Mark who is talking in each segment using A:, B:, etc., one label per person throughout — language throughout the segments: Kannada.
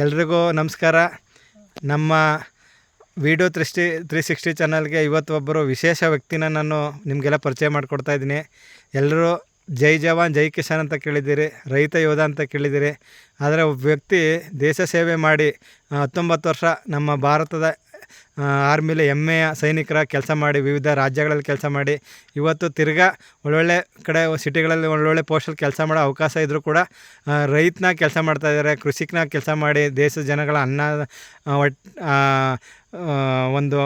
A: ಎಲ್ರಿಗೂ ನಮಸ್ಕಾರ. ನಮ್ಮ ವಿಡಿಯೋ 360 ಚಾನಲ್ಗೆ ಇವತ್ತು ಒಬ್ಬರು ವಿಶೇಷ ವ್ಯಕ್ತಿನ ನಾನು ನಿಮಗೆಲ್ಲ ಪರಿಚಯ ಮಾಡಿಕೊಡ್ತಾ ಇದ್ದೀನಿ. ಎಲ್ಲರೂ ಜೈ ಜವಾನ್ ಜೈ ಕಿಸಾನ್ ಅಂತ ಕೇಳಿದ್ದೀರಿ, ರೈತ ಯೋಧ ಅಂತ ಕೇಳಿದ್ದೀರಿ. ಆದರೆ ಒಬ್ಬ ವ್ಯಕ್ತಿ ದೇಶ ಸೇವೆ ಮಾಡಿ 19 ವರ್ಷ ನಮ್ಮ ಭಾರತದ ಆರ್ಮಿಲಿ ಹೆಮ್ಮೆಯ ಸೈನಿಕರ ಕೆಲಸ ಮಾಡಿ ವಿವಿಧ ರಾಜ್ಯಗಳಲ್ಲಿ ಕೆಲಸ ಮಾಡಿ ಇವತ್ತು ತಿರ್ಗಾ ಒಳ್ಳೊಳ್ಳೆ ಕಡೆ ಸಿಟಿಗಳಲ್ಲಿ ಒಳ್ಳೊಳ್ಳೆ ಪೋಸ್ಟಲ್ಲಿ ಕೆಲಸ ಮಾಡೋ ಅವಕಾಶ ಇದ್ದರೂ ಕೂಡ ರೈತನ ಕೆಲಸ ಮಾಡ್ತಾಯಿದ್ದಾರೆ, ಕೃಷಿಕನ ಕೆಲಸ ಮಾಡಿ ದೇಶದ ಜನಗಳ ಒಂದು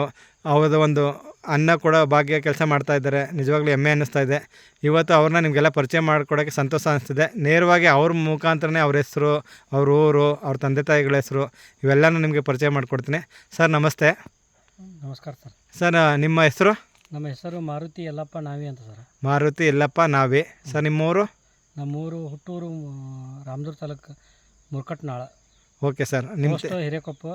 A: ಅನ್ನ ಕೊಡೋ ಭಾಗ್ಯ ಕೆಲಸ ಮಾಡ್ತಾಯಿದ್ದಾರೆ. ನಿಜವಾಗ್ಲೂ ಹೆಮ್ಮೆ ಅನ್ನಿಸ್ತಾ ಇದೆ. ಇವತ್ತು ಅವ್ರನ್ನ ನಿಮಗೆಲ್ಲ ಪರಿಚಯ ಮಾಡಿಕೊಡೋಕ್ಕೆ ಸಂತೋಷ ಅನಿಸ್ತಿದೆ. ನೇರವಾಗಿ ಅವ್ರ ಮುಖಾಂತರನೇ ಅವ್ರ ಹೆಸರು, ಅವ್ರ ಊರು, ಅವ್ರ ತಂದೆ ತಾಯಿಗಳ ಹೆಸರು ಇವೆಲ್ಲನೂ ನಿಮಗೆ ಪರಿಚಯ ಮಾಡಿಕೊಡ್ತೀನಿ. ಸರ್ ನಮಸ್ತೆ.
B: ನಮಸ್ಕಾರ ಸರ್.
A: ಸರ್ ನಿಮ್ಮ ಹೆಸರು?
B: ನಮ್ಮ ಹೆಸರು ಮಾರುತಿ ಯಲ್ಲಪ್ಪ ನಾವಿ ಅಂತ ಸರ್.
A: ಮಾರುತಿ ಯಲ್ಲಪ್ಪ ನಾವಿ. ಸರ್ ನಿಮ್ಮೂರು?
B: ನಮ್ಮೂರು ಹುಟ್ಟೂರು ರಾಮದುರ್ಗ ತಾಲೂಕು ಮುರ್ಕಟ್ನಾಳ.
A: Okay sir. ನಿಮ್ಮ
B: ಹಿರೇಕೊಪ್ಪ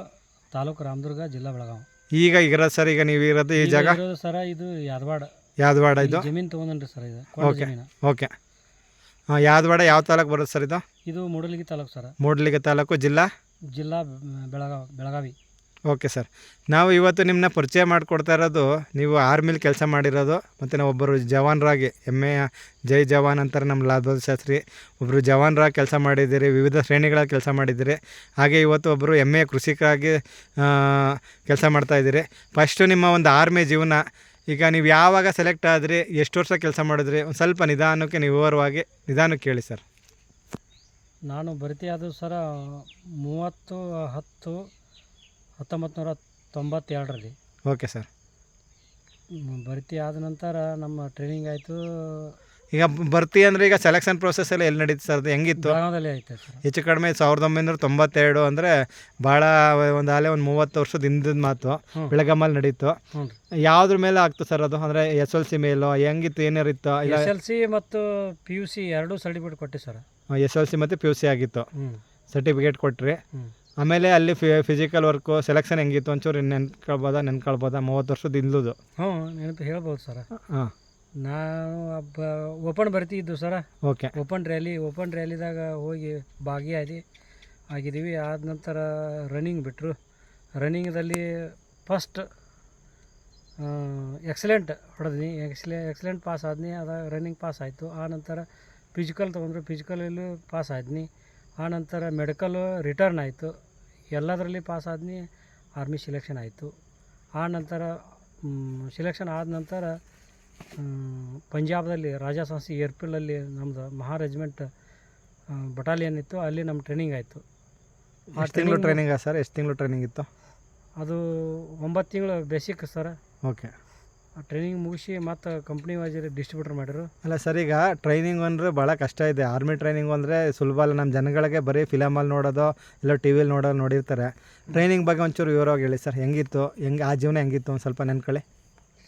B: ತಾಲೂಕು ರಾಮದುರ್ಗ ಜಿಲ್ಲಾ ಬೆಳಗಾವಿ.
A: ಈಗ ಇರೋದು ಸರ್, ಈಗ ನೀವು ಇರೋದು ಈ ಜಾಗ?
B: ಸರ್ ಇದು ಯಾದವಾಡ
A: ಇದು
B: ಜಮೀನು ತೊಗೊಂಡ್ರಿ ಸರ್. ಇದು
A: ಓಕೆ ಓಕೆ. ಯಾದವಾಡ ಯಾವ ತಾಲೂಕು ಬರುತ್ತೆ ಸರ್ ಇದು?
B: ಇದು ಮೂಡಲಗಿ ತಾಲೂಕು ಸರ್.
A: ಮೂಡಲಗಿ ತಾಲೂಕು, ಜಿಲ್ಲಾ
B: ಬೆಳಗಾವಿ.
A: Okay sir. ನಾವು ಇವತ್ತು ನಿಮ್ಮನ್ನ ಪರಿಚಯ ಮಾಡಿಕೊಡ್ತಾ ಇರೋದು, ನೀವು ಆರ್ಮಿಲಿ ಕೆಲಸ ಮಾಡಿರೋದು, ಮತ್ತು ನಾವು ಒಬ್ಬರು ಜವಾನರಾಗಿ ಹೆಮ್ಮೆಯ ಜೈ ಜವಾನ್ ಅಂತಾರೆ ನಮ್ಮ ಲಾಲ್ ಬಹದ್ದೂರ್ ಶಾಸ್ತ್ರಿ. ಒಬ್ಬರು ಜವಾನರಾಗಿ ಕೆಲಸ ಮಾಡಿದ್ದೀರಿ, ವಿವಿಧ ಶ್ರೇಣಿಗಳಲ್ಲಿ ಕೆಲಸ ಮಾಡಿದ್ದೀರಿ. ಹಾಗೆ ಇವತ್ತು ಒಬ್ಬರು ಹೆಮ್ಮೆಯ ಕೃಷಿಕರಾಗಿ ಕೆಲಸ ಮಾಡ್ತಾಯಿದ್ದೀರಿ. ಫಸ್ಟು ನಿಮ್ಮ ಒಂದು ಆರ್ಮಿ ಜೀವನ, ಈಗ ನೀವು ಯಾವಾಗ ಸೆಲೆಕ್ಟ್ ಆದ್ರಿ, ಎಷ್ಟು ವರ್ಷ ಕೆಲಸ ಮಾಡಿದ್ರಿ, ಒಂದು ಸ್ವಲ್ಪ ವಿವರವಾಗಿ ನಿಧಾನಕ್ಕೆ ಹೇಳಿ ಸರ್.
B: ನಾನು ಭರ್ತಿ ಆದ ಸರ 30/10/1992ರಲ್ಲಿ.
A: Okay sir.
B: ಭರ್ತಿ ಆದ ನಂತರ ನಮ್ಮ ಟ್ರೈನಿಂಗ್ ಆಯಿತು.
A: ಈಗ ಭರ್ತಿ ಅಂದರೆ ಈಗ ಸೆಲೆಕ್ಷನ್ ಪ್ರೊಸೆಸ್ ಎಲ್ಲ ಎಲ್ಲಿ ನಡೀತು ಸರ್? ಅದು ಹೆಂಗಿತ್ತು?
B: ಬೆಳಗಾವಿಯಲ್ಲಿ ಆಯ್ತು ಸರ್. ಹೆಚ್ಚು
A: ಕಡಿಮೆ 1992 ಅಂದರೆ ಭಾಳ ಒಂದು 30 ವರ್ಷದ ಹಿಂದಿನ ಮಾತು. ಬೆಳಗಾಮಲ್ಲಿ ನಡೀತು. ಯಾವುದ್ರ ಮೇಲೆ ಆಗ್ತು ಸರ್ ಅದು? ಅಂದರೆ SLC ಮೇಲೋ ಹೆಂಗಿತ್ತು, ಏನಾರಿತ್ತು?
B: SLC ಮತ್ತು PUC ಎರಡೂ ಸರ್ಟಿಫಿಕೇಟ್ ಕೊಟ್ಟು ಸರ್.
A: SLC ಮತ್ತು PUC ಆಗಿತ್ತು, ಸರ್ಟಿಫಿಕೇಟ್ ಕೊಟ್ರಿ. ಆಮೇಲೆ ಅಲ್ಲಿ ಫಿಸಿಕಲ್ ವರ್ಕು ಸೆಲೆಕ್ಷನ್ ಹೆಂಗಿತ್ತು ಒಂಚೂರು ನೆನ್ಕೊಳ್ಬೋದಾ? 30 ವರ್ಷದ ಹಿಂದೂದು.
B: ನೆನಪು ಹೇಳ್ಬೋದು ಸರ್.
A: ಹಾಂ,
B: ನಾವು ಓಪನ್ ಭರ್ತಿ ಇದ್ದು ಸರ.
A: ಓಕೆ.
B: ಓಪನ್ ರ್ಯಾಲಿದಾಗ ಹೋಗಿ ಆಗಿದ್ದೀವಿ. ಆದ ನಂತರ ರನ್ನಿಂಗ್ ಬಿಟ್ಟರು. ರನ್ನಿಂಗದಲ್ಲಿ ಫಸ್ಟ್ ಎಕ್ಸಲೆಂಟ್ ಹೊಡೆದ್ನಿ. ಎಕ್ಸಲೆಂಟ್ ಪಾಸ್ ಆದ್ನಿ. ರನ್ನಿಂಗ್ ಪಾಸ್ ಆಯಿತು. ಆ ನಂತರ ಫಿಸಿಕಲ್ ತೊಗೊಂಡ್ರು. ಫಿಸಿಕಲಲ್ಲೂ ಪಾಸ್ ಆದ್ನಿ. ಆ ನಂತರ ಮೆಡಿಕಲ್ಲು ರಿಟರ್ನ್ ಆಯಿತು. ಎಲ್ಲದರಲ್ಲಿ ಪಾಸ್ ಆದ್ನಿ. ಆರ್ಮಿ ಸೆಲೆಕ್ಷನ್ ಆಯಿತು. ಆ ನಂತರ ಸೆಲೆಕ್ಷನ್ ಆದ ನಂತರ ಪಂಜಾಬ್ದಲ್ಲಿ ರಾಜಾಸಾಂಸಿ ಏರ್ಪಿಲಲ್ಲಿ ನಮ್ಮದು ಮಹಾ ರೆಜಿಮೆಂಟ್ ಬಟಾಲಿಯನ್ ಇತ್ತು. ಅಲ್ಲಿ ನಮ್ಮ ಟ್ರೈನಿಂಗ್ ಆಯಿತು.
A: ಎಷ್ಟು ತಿಂಗಳು ಟ್ರೈನಿಂಗಾ ಸರ್? ಎಷ್ಟು ತಿಂಗಳು ಟ್ರೈನಿಂಗ್ ಇತ್ತು?
B: ಅದು 9 ತಿಂಗಳು ಬೇಸಿಕ್ ಸರ್.
A: ಓಕೆ.
B: ಆ ಟ್ರೈನಿಂಗ್ ಮುಗಿಸಿ ಮತ್ತು ಕಂಪ್ನಿ ವೈಸ್ ಡಿಸ್ಟ್ರಿಬ್ಯೂಟರ್ ಮಾಡಿದ್ರು.
A: ಅಲ್ಲ ಸರ್, ಈಗ ಟ್ರೈನಿಂಗ್ ಅಂದರೆ ಭಾಳ ಕಷ್ಟ ಇದೆ. ಆರ್ಮಿ ಟ್ರೈನಿಂಗ್ ಅಂದರೆ ಸುಲಭ ಅಲ್ಲ. ನಮ್ಮ ಜನಗಳಿಗೆ ಬರೀ ಫಿಲಮಲ್ಲಿ ನೋಡೋದು, ಇಲ್ಲ ಟಿ ವಿಲಿ ನೋಡಿರ್ತಾರೆ. ಟ್ರೈನಿಂಗ್ ಬಗ್ಗೆ ಒಂಚೂರು ವಿವರವಾಗಿ ಹೇಳಿ ಸರ್. ಹೆಂಗಿತ್ತು, ಆ ಜೀವನ ಹೆಂಗಿತ್ತು ಒಂದು ಸ್ವಲ್ಪ ನೆನ್ಕೊಳ್ಳಿ.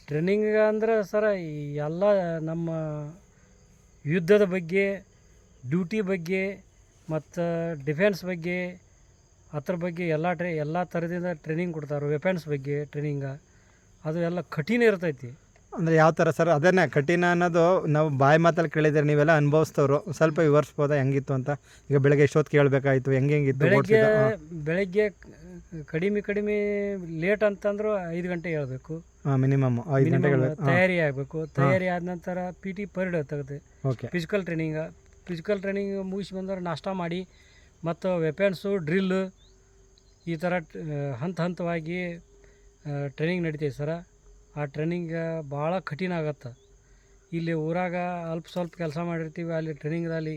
B: ಟ್ರೈನಿಂಗ್ ಅಂದ್ರೆ ಸರ ಎಲ್ಲ ನಮ್ಮ ಯುದ್ಧದ ಬಗ್ಗೆ, ಡ್ಯೂಟಿ ಬಗ್ಗೆ ಮತ್ತು ಡಿಫೆನ್ಸ್ ಬಗ್ಗೆ, ಅದ್ರ ಬಗ್ಗೆ ಎಲ್ಲ ಥರದಿಂದ ಟ್ರೈನಿಂಗ್ ಕೊಡ್ತಾರೆ. ವೆಪನ್ಸ್ ಬಗ್ಗೆ ಟ್ರೈನಿಂಗ ಅದು ಎಲ್ಲ ಕಠಿಣ ಇರ್ತೈತಿ.
A: ಅಂದರೆ ಯಾವ ಥರ ಸರ್? ಅದನ್ನೇ ಕಠಿಣ ಅನ್ನೋದು ನಾವು ಬಾಯಿ ಮಾತಲ್ಲಿ ಕೇಳಿದರೆ, ನೀವೆಲ್ಲ ಅನುಭವಿಸ್ತವ್ರು, ಸ್ವಲ್ಪ ವಿವರಿಸ್ಬೋದಾ ಹೆಂಗಿತ್ತು ಅಂತ? ಈಗ ಬೆಳಗ್ಗೆ ಎಷ್ಟೊತ್ತು ಕೇಳಬೇಕಾಯಿತು, ಹೆಂಗಿತ್ತು?
B: ಬೆಳಗ್ಗೆ ಕಡಿಮೆ ಲೇಟ್ ಅಂತಂದ್ರೆ 5 ಗಂಟೆ ಹೇಳ್ಬೇಕು.
A: ಮಿನಿಮಮ್ 5 ಗಂಟೆ
B: ತಯಾರಿ ಆಗಬೇಕು. ತಯಾರಿ ಆದ ನಂತರ PT ಪರೇಡ್ ತೆಗೆದು
A: ಓಕೆ.
B: ಫಿಸಿಕಲ್ ಟ್ರೈನಿಂಗ್ ಮುಗಿಸಿ ಬಂದ್ರೆ ನಾಷ್ಟ ಮಾಡಿ ಮತ್ತು ವೆಪನ್ಸು ಡ್ರಿಲ್ಲು ಈ ಥರ ಹಂತವಾಗಿ ಟ್ರೈನಿಂಗ್ ನಡೀತೈತೆ ಸರ. ಆ ಟ್ರೈನಿಂಗ್ ಭಾಳ ಕಠಿಣ ಆಗತ್ತೆ. ಇಲ್ಲಿ ಊರಾಗ ಸ್ವಲ್ಪ ಕೆಲಸ ಮಾಡಿರ್ತೀವಿ, ಅಲ್ಲಿ ಟ್ರೈನಿಂಗ್ದಲ್ಲಿ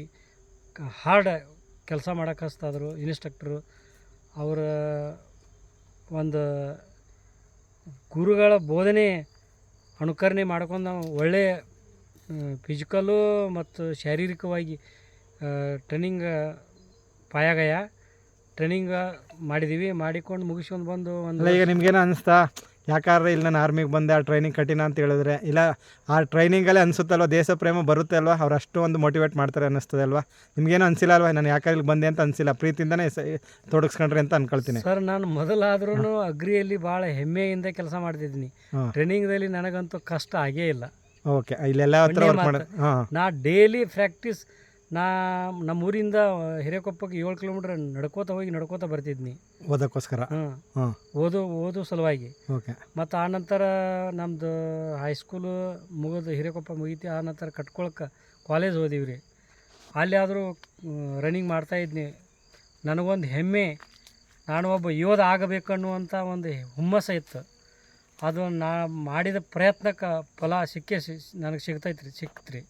B: ಹಾರ್ಡ್ ಕೆಲಸ ಮಾಡೋಕೆ ಹಚ್ತಾಯಿದ್ರು ಇನ್ಸ್ಟ್ರಕ್ಟ್ರು. ಅವರ ಒಂದು ಗುರುಗಳ ಬೋಧನೆ ಅನುಕರಣೆ ಮಾಡ್ಕೊಂಡು ನಾವು ಒಳ್ಳೆಯ ಫಿಸಿಕಲ್ಲು ಮತ್ತು ಶಾರೀರಿಕವಾಗಿ ಟ್ರೈನಿಂಗ್ ಟ್ರೈನಿಂಗ್ ಮಾಡಿದ್ದೀವಿ. ಮಾಡಿಕೊಂಡು ಮುಗಿಸ್ಕೊಂಡು ಬಂದು
A: ಈಗ ನಿಮ್ಗೇನೋ ಅನಿಸ್ತಾ, ಯಾಕಾದ್ರೆ ಇಲ್ಲಿ ನಾನು ಆರ್ಮಿಗೆ ಬಂದೆ, ಆ ಟ್ರೈನಿಂಗ್ ಕಠಿಣ ಅಂತ ಹೇಳಿದ್ರೆ, ಇಲ್ಲ ಆ ಟ್ರೈನಿಂಗಲ್ಲೇ ಅನಿಸುತ್ತಲ್ವ, ದೇಶ ಪ್ರೇಮ ಬರುತ್ತೆ ಅಲ್ವಾ, ಅವ್ರು ಅಷ್ಟು ಒಂದು ಮೋಟಿವೇಟ್ ಮಾಡ್ತಾರೆ ಅನ್ನಿಸ್ತದೆ ಅಲ್ವಾ? ನಿಮಗೇನು ಅನಿಸಿಲ್ಲ ಅಲ್ವಾ, ನಾನು ಯಾಕೆ ಇಲ್ಲಿ ಬಂದೆ ಅಂತ ಅನಿಸಿಲ್ಲ, ಪ್ರೀತಿಯಿಂದನೇ ತೊಡಗಿಸ್ಕೊಂಡ್ರಿ ಅಂತ ಅನ್ಕೊಳ್ತೀನಿ
B: ಸರ್. ನಾನು ಮೊದಲಾದ್ರೂ ಅಗ್ರಿಯಲ್ಲಿ ಭಾಳ ಹೆಮ್ಮೆಯಿಂದ ಕೆಲಸ ಮಾಡ್ತಿದ್ದೀನಿ. ಟ್ರೈನಿಂಗ್ದಲ್ಲಿ ನನಗಂತೂ ಕಷ್ಟ ಆಗೇ ಇಲ್ಲ.
A: ಓಕೆ. ಇಲ್ಲೆಲ್ಲ
B: ನಾ ಡೈಲಿ ಪ್ರಾಕ್ಟೀಸ್ ನಮ್ಮ ಊರಿಂದ ಹಿರೇಕೊಪ್ಪಕ್ಕೆ 7 ಕಿಲೋಮೀಟ್ರ್ ನಡ್ಕೋತ ಬರ್ತಿದ್ನಿ
A: ಓದೋಕ್ಕೋಸ್ಕರ.
B: ಹಾಂ
A: ಹಾಂ,
B: ಓದು ಸಲುವಾಗಿ.
A: ಓಕೆ.
B: ಮತ್ತು ಆನಂತರ ನಮ್ಮದು ಹೈಸ್ಕೂಲು ಮುಗಿದು ಹಿರೇಕೊಪ್ಪ ಮುಗೀತಿ. ಆನಂತರ ಕಟ್ಕೊಳಕ್ಕೆ ಕಾಲೇಜ್ ಓದೀವಿ ರೀ. ಅಲ್ಲಿ ಆದರೂ ರನ್ನಿಂಗ್ ಮಾಡ್ತಾಯಿದ್ನಿ. ನನಗೊಂದು ಹೆಮ್ಮೆ, ನಾನು ಒಬ್ಬ ಯೋಧ ಆಗಬೇಕನ್ನುವಂಥ ಒಂದು ಹುಮ್ಮಸ್ಸು ಇತ್ತು. ಅದು ನಾ ಮಾಡಿದ ಪ್ರಯತ್ನಕ್ಕೆ ಫಲ ನನಗೆ ಸಿಕ್ತು ರೀ.